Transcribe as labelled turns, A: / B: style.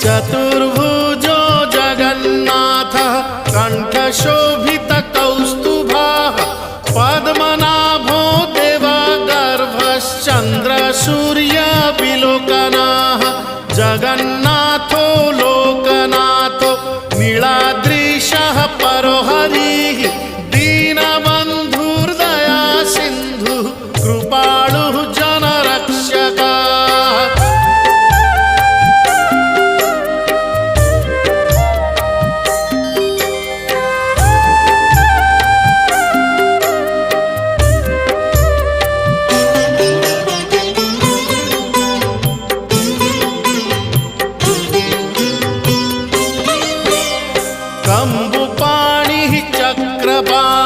A: चतुर्भुजो जगन्नाथः कण्ठशोभितकौस्तुभः पद्मनाभो देवगर्भश्चन्द्रसूर्यविलोकनः जगन्नाथो लोकनाथो नीलाद्रीशः परो हरिः दीनबन्धुर्दया सिन्धुः कृपालुः जनरक्षकः। कम्बुपाणिः चक्रपाणिः